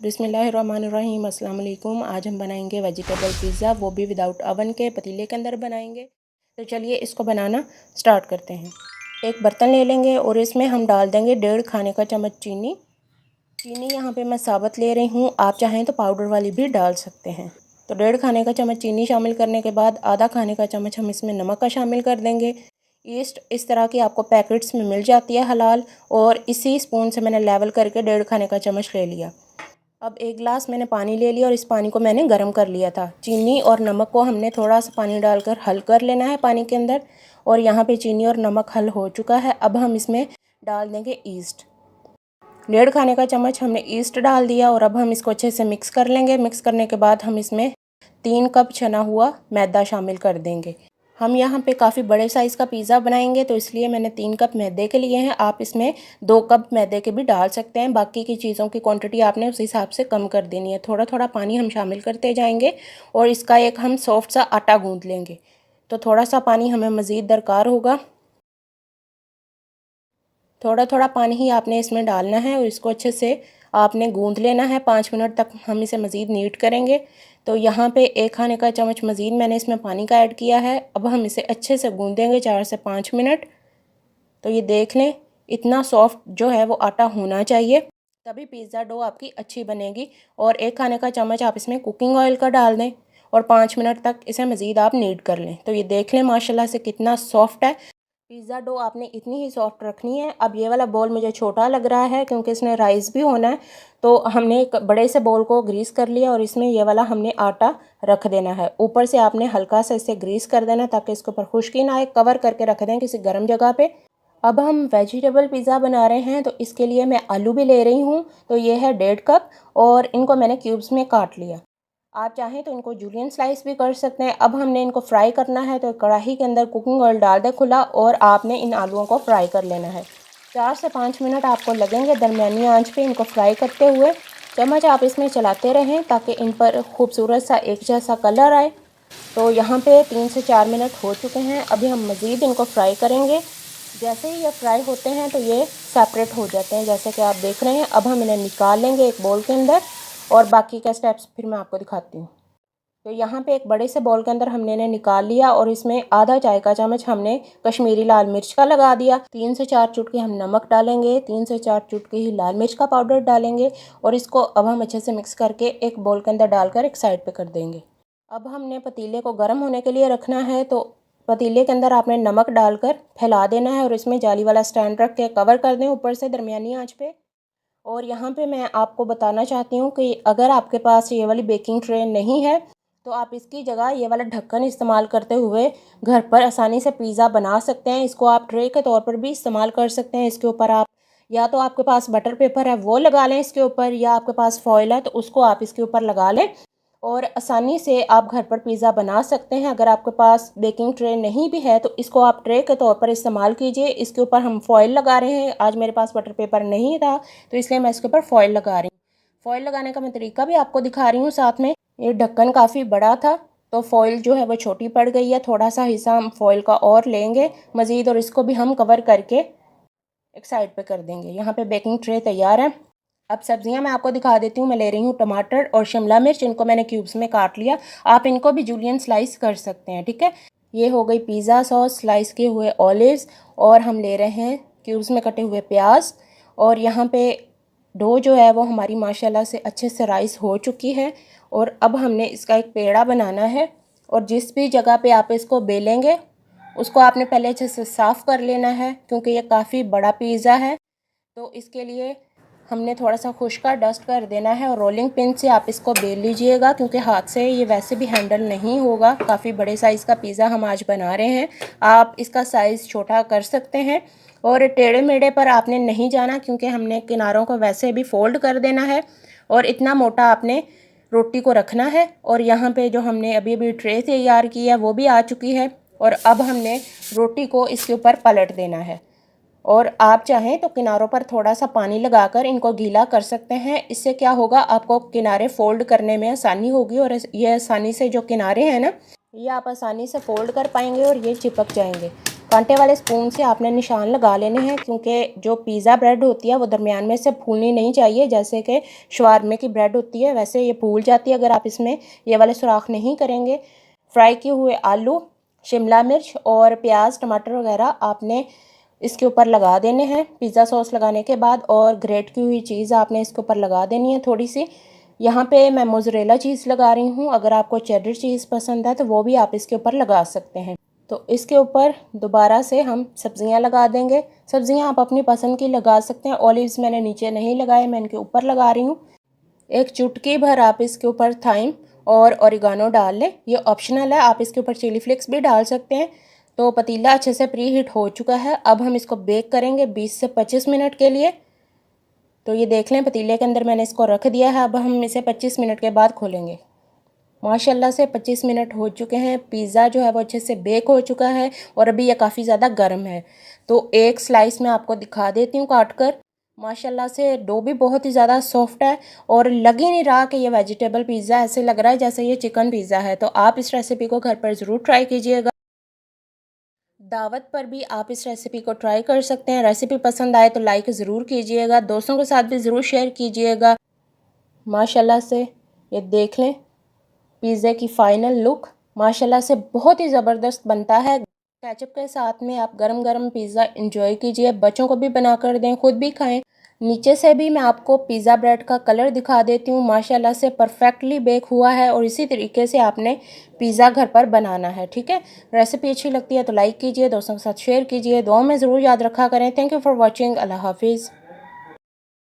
बिस्मिल्लाहिर्रहमानिर्रहीम अस्सलाम वालेकुम। आज हम बनाएंगे वेजिटेबल पिज़्ज़ा, वो भी विदाउट ओवन के पतीले के अंदर बनाएंगे। तो चलिए इसको बनाना स्टार्ट करते हैं। एक बर्तन ले लेंगे और इसमें हम डाल देंगे 1.5 खाने का चम्मच चीनी। चीनी यहाँ पे मैं साबुत ले रही हूँ, आप चाहें तो पाउडर वाली भी डाल सकते हैं। तो 1.5 खाने का चम्मच चीनी शामिल करने के बाद आधा खाने का चम्मच हम इसमें नमक का शामिल कर देंगे। ईस्ट इस तरह की आपको पैकेट्स में मिल जाती है हलाल, और इसी स्पून से मैंने लेवल करके 1.5 खाने का चम्मच ले लिया। अब 1 गिलास मैंने पानी ले लिया और इस पानी को मैंने गर्म कर लिया था। चीनी और नमक को हमने थोड़ा सा पानी डालकर हल कर लेना है पानी के अंदर, और यहाँ पे चीनी और नमक हल हो चुका है। अब हम इसमें डाल देंगे ईस्ट। 1.5 खाने का चम्मच हमने ईस्ट डाल दिया और अब हम इसको अच्छे से मिक्स कर लेंगे। मिक्स करने के बाद हम इसमें 3 कप छना हुआ मैदा शामिल कर देंगे। हम यहाँ पे काफ़ी बड़े साइज़ का पिज़्ज़ा बनाएंगे, तो इसलिए मैंने 3 कप मैदे के लिए हैं। आप इसमें 2 कप मैदे के भी डाल सकते हैं। बाकी की चीज़ों की क्वांटिटी आपने उस हिसाब से कम कर देनी है। थोड़ा थोड़ा पानी हम शामिल करते जाएंगे और इसका एक हम सॉफ्ट सा आटा गूँथ लेंगे। तो थोड़ा सा पानी हमें मज़ीद दरकार होगा। थोड़ा थोड़ा पानी ही आपने इसमें डालना है और इसको अच्छे से आपने गूँथ लेना है। 5 मिनट तक हम इसे मज़ीद नीट करेंगे। तो यहाँ पे 1 खाने का चम्मच मज़ीद मैंने इसमें पानी का ऐड किया है। अब हम इसे अच्छे से गूँधेंगे 4 से 5 मिनट। तो ये देख लें, इतना सॉफ्ट जो है वो आटा होना चाहिए, तभी पिज़्ज़ा डो आपकी अच्छी बनेगी। और 1 खाने का चम्मच आप इसमें कुकिंग ऑयल का डाल दें और 5 मिनट तक इसे मज़ीद आप नीट कर लें। तो ये देख लें माशाल्लाह से कितना सॉफ्ट है। पिज़्ज़ा डो आपने इतनी ही सॉफ्ट रखनी है। अब ये वाला बॉल मुझे छोटा लग रहा है क्योंकि इसमें राइस भी होना है, तो हमने एक बड़े से बॉल को ग्रीस कर लिया और इसमें ये वाला हमने आटा रख देना है। ऊपर से आपने हल्का सा इसे ग्रीस कर देना ताकि इसके ऊपर खुश्की ना आए। कवर करके रख दें किसी गर्म जगह पे। अब हम वेजिटेबल पिज़्ज़ा बना रहे हैं, तो इसके लिए मैं आलू भी ले रही हूँ। तो ये है 1.5 कप और इनको मैंने क्यूब्स में काट लिया। आप चाहें तो इनको जूलियन स्लाइस भी कर सकते हैं। अब हमने इनको फ्राई करना है, तो कढ़ाई के अंदर कुकिंग ऑयल डाल दें खुला और आपने इन आलूओं को फ्राई कर लेना है। 4 से 5 मिनट आपको लगेंगे दरमियानी आंच पे इनको फ्राई करते हुए। चम्मच आप इसमें चलाते रहें ताकि इन पर खूबसूरत सा एक जैसा कलर आए। तो यहाँ पे 3 से 4 मिनट हो चुके हैं। अभी हम मज़ीद इनको फ्राई करेंगे। जैसे ही ये फ्राई होते हैं तो ये सेपरेट हो जाते हैं, जैसे कि आप देख रहे हैं। अब हम इन्हें निकाल लेंगे एक बोल के अंदर और बाकी के स्टेप्स फिर मैं आपको दिखाती हूँ। तो यहाँ पे एक बड़े से बोल के अंदर हमने इन्हें निकाल लिया और इसमें आधा चाय का चम्मच हमने कश्मीरी लाल मिर्च का लगा दिया। 3 से 4 चुटकी हम नमक डालेंगे, 3 से 4 चुटकी ही लाल मिर्च का पाउडर डालेंगे और इसको अब हम अच्छे से मिक्स करके एक बोल के अंदर डालकर एक साइड पे कर देंगे। अब हमने पतीले को गर्म होने के लिए रखना है, तो पतीले के अंदर आपने नमक डालकर फैला देना है और इसमें जाली वाला स्टैंड रख के कवर कर दें ऊपर से दरमियानी आंच पे। और यहाँ पे मैं आपको बताना चाहती हूँ कि अगर आपके पास ये वाली बेकिंग ट्रे नहीं है, तो आप इसकी जगह ये वाला ढक्कन इस्तेमाल करते हुए घर पर आसानी से पिज़्ज़ा बना सकते हैं। इसको आप ट्रे के तौर पर भी इस्तेमाल कर सकते हैं। इसके ऊपर आप या तो आपके पास बटर पेपर है वो लगा लें इसके ऊपर, या आपके पास फॉइल है तो उसको आप इसके ऊपर लगा लें और आसानी से आप घर पर पिज़्ज़ा बना सकते हैं। अगर आपके पास बेकिंग ट्रे नहीं भी है तो इसको आप ट्रे के तौर पर इस्तेमाल कीजिए। इसके ऊपर हम फॉइल लगा रहे हैं। आज मेरे पास बटर पेपर नहीं था तो इसलिए मैं इसके ऊपर फॉइल लगा रही हूँ। फॉइल लगाने का मैं तरीका भी आपको दिखा रही हूँ साथ में। ये ढक्कन काफ़ी बड़ा था तो फॉइल जो है वो छोटी पड़ गई है। थोड़ा सा हिस्सा हम फॉइल का और लेंगे मज़ीद और इसको भी हम कवर करके एक साइड पे कर देंगे। यहाँ पे बेकिंग ट्रे तैयार है। अब सब्जियां मैं आपको दिखा देती हूँ। मैं ले रही हूँ टमाटर और शिमला मिर्च, इनको मैंने क्यूब्स में काट लिया। आप इनको भी जूलियन स्लाइस कर सकते हैं, ठीक है। ये हो गई पिज़्ज़ा सॉस, स्लाइस किए हुए ऑलिव्स, और हम ले रहे हैं क्यूब्स में कटे हुए प्याज। और यहाँ पे डो जो है वो हमारी माशाल्लाह से अच्छे से राइस हो चुकी है। और अब हमने इसका एक पेड़ा बनाना है और जिस भी जगह पे आप इसको बेलेंगे उसको आपने पहले अच्छे से साफ़ कर लेना है क्योंकि ये काफ़ी बड़ा पिज़्ज़ा है। तो इसके लिए हमने थोड़ा सा खुश्का डस्ट कर देना है और रोलिंग पिन से आप इसको बेल लीजिएगा क्योंकि हाथ से ये वैसे भी हैंडल नहीं होगा। काफ़ी बड़े साइज़ का पिज़्ज़ा हम आज बना रहे हैं। आप इसका साइज़ छोटा कर सकते हैं और टेढ़े मेढ़े पर आपने नहीं जाना क्योंकि हमने किनारों को वैसे भी फोल्ड कर देना है। और इतना मोटा आपने रोटी को रखना है। और यहाँ पे जो हमने अभी अभी ट्रे तैयार की है वो भी आ चुकी है और अब हमने रोटी को इसके ऊपर पलट देना है। और आप चाहें तो किनारों पर थोड़ा सा पानी लगाकर इनको गीला कर सकते हैं। इससे क्या होगा, आपको किनारे फोल्ड करने में आसानी होगी और ये आसानी से जो किनारे हैं ना, ये आप आसानी से फोल्ड कर पाएंगे और ये चिपक जाएंगे। कांटे वाले स्पून से आपने निशान लगा लेने हैं, क्योंकि जो पिज़्ज़ा ब्रेड होती है वो दरमियान में से फूलनी नहीं चाहिए। जैसे कि शवारमे की ब्रेड होती है वैसे ये फूल जाती है अगर आप इसमें ये वाले सुराख नहीं करेंगे। फ्राई किए हुए आलू, शिमला मिर्च और प्याज, टमाटर वगैरह आपने इसके ऊपर लगा देने हैं पिज़्ज़ा सॉस लगाने के बाद, और ग्रेट की हुई चीज़ आपने इसके ऊपर लगा देनी है थोड़ी सी। यहाँ पे मैं मोज़रेला चीज़ लगा रही हूँ, अगर आपको चेडर चीज़ पसंद है तो वो भी आप इसके ऊपर लगा सकते हैं। तो इसके ऊपर दोबारा से हम सब्ज़ियाँ लगा देंगे। सब्ज़ियाँ आप अपनी पसंद की लगा सकते हैं। ऑलिव्स मैंने नीचे नहीं लगाए, मैं इनके ऊपर लगा रही हूँ। एक चुटकी भर आप इसके ऊपर थाइम और ओरिगानो डाल लें, ये ऑप्शनल है, आप इसके ऊपर चिली फ्लेक्स भी डाल सकते हैं। तो पतीला अच्छे से प्री हीट हो चुका है। अब हम इसको बेक करेंगे 20 से 25 मिनट के लिए। तो ये देख लें पतीले के अंदर मैंने इसको रख दिया है। अब हम इसे 25 मिनट के बाद खोलेंगे। माशाल्लाह से 25 मिनट हो चुके हैं। पिज़्ज़ा जो है वो अच्छे से बेक हो चुका है और अभी ये काफ़ी ज़्यादा गर्म है। तो एक स्लाइस मैं आपको दिखा देती हूँ काट कर। माशाल्लाह से डो भी बहुत ही ज़्यादा सॉफ्ट है और लग ही नहीं रहा कि ये वेजिटेबल पिज़्ज़ा, ऐसे लग रहा है जैसे ये चिकन पिज़्ज़ा है। तो आप इस रेसिपी को घर पर ज़रूर ट्राई कीजिएगा। दावत पर भी आप इस रेसिपी को ट्राई कर सकते हैं। रेसिपी पसंद आए तो लाइक ज़रूर कीजिएगा, दोस्तों के साथ भी ज़रूर शेयर कीजिएगा। माशाल्लाह से ये देख लें पिज़्ज़े की फ़ाइनल लुक माशाल्लाह से बहुत ही ज़बरदस्त बनता है। केचप के साथ में आप गरम गरम पिज़्ज़ा इंजॉय कीजिए, बच्चों को भी बना कर दें, खुद भी खाएं। नीचे से भी मैं आपको पिज़्ज़ा ब्रेड का कलर दिखा देती हूँ। माशाल्लाह से परफेक्टली बेक हुआ है और इसी तरीके से आपने पिज़्ज़ा घर पर बनाना है। ठीक है, रेसिपी अच्छी लगती है तो लाइक कीजिए, दोस्तों के साथ शेयर कीजिए, दुआ में ज़रूर याद रखा करें। Thank you for watching. अल्लाह हाफिज़।